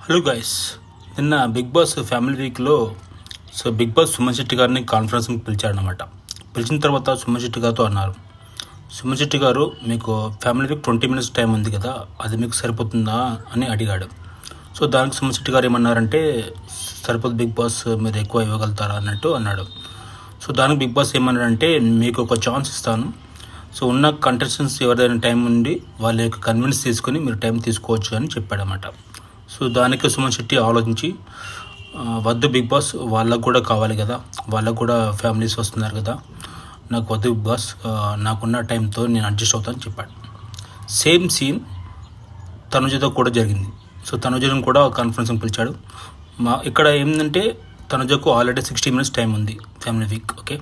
Hello guys, నిన్న big boss family వీక్లో big boss Suman Shetty గారిని కాన్ఫరెన్స్కి పిలిచాడనమాట. పిలిచిన తర్వాత సుమన్ శెట్టి గారితో అన్నారు, సుమన్ శెట్టి గారు మీకు ఫ్యామిలీ వీక్ 20 minutes టైం ఉంది కదా, అది మీకు సరిపోతుందా అని అడిగాడు. దానికి సుమన్ శెట్టి గారు ఏమన్నారంటే సరిపోతుంది బిగ్ బాస్, మీరు ఎక్కువ ఇవ్వగలుగుతారా అన్నట్టు అన్నాడు. దానికి బిగ్ బాస్ ఏమన్నాడంటే మీకు ఒక ఛాన్స్ ఇస్తాను, ఉన్న కంటెస్టెంట్స్ ఎవరిదైనా టైం ఉండి వాళ్ళ యొక్క కన్విన్స్ తీసుకొని మీరు టైం తీసుకోవచ్చు అని చెప్పాడనమాట. దానికి సుమన్ శెట్టి ఆలోచించి వద్దు బిగ్ బాస్, వాళ్ళకు కూడా కావాలి కదా, వాళ్ళకు కూడా ఫ్యామిలీస్ వస్తున్నారు కదా, నాకు వద్దు బిగ్ బాస్, నాకున్న టైంతో నేను అడ్జస్ట్ అవుతానని చెప్పాడు. సేమ్ సీన్ తనుజతో కూడా జరిగింది. తనుజను కూడా కాన్ఫరెన్స్కి పిలిచాడు. ఇక్కడ ఏంటంటే తనుజకు ఆల్రెడీ 60 minutes టైం ఉంది family week. Okay,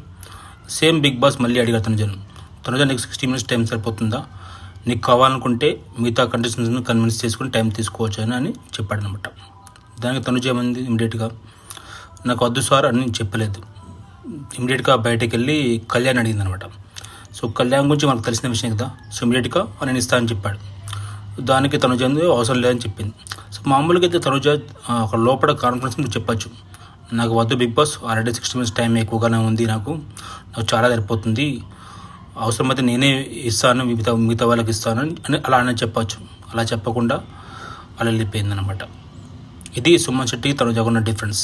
same Bigg Boss మళ్ళీ అడిగాడు తనుజ నీకు 60 minutes టైం సరిపోతుందా, నీకు కావాలనుకుంటే మిగతా కంటెస్టెంట్స్ని కన్విన్స్ చేసుకుని టైం తీసుకోవచ్చు అని చెప్పాడు అనమాట. దానికి తనుజ ఏమైంది, ఇమీడియట్గా నాకు వద్దు సార్ అని చెప్పలేదు. ఇమీడియట్గా బయటకు వెళ్ళి కళ్యాణ్ అడిగింది అనమాట. కళ్యాణ్ గురించి మనకు తెలిసిన విషయం కదా, ఇమీడియట్గా నేను ఇస్తానని చెప్పాడు. దానికి తనుజ అవసరం లేదని చెప్పింది. మామూలుగా అయితే తనుజ ఒక లోపల కాన్ఫరెన్స్ నువ్వు చెప్పచ్చు, నాకు వద్దు Bigg Boss, already 60 minutes time ఎక్కువగానే ఉంది, నాకు చాలా సరిపోతుంది, అవసరమైతే నేనే ఇస్తాను, మిగతా వాళ్ళకి ఇస్తాను అని అలానే చెప్పచ్చు. అలా చెప్పకుండా అలా వెళ్ళిపోయింది అనమాట. ఇది సుమన్ శెట్టి తనుజకు ఉన్న డిఫరెన్స్.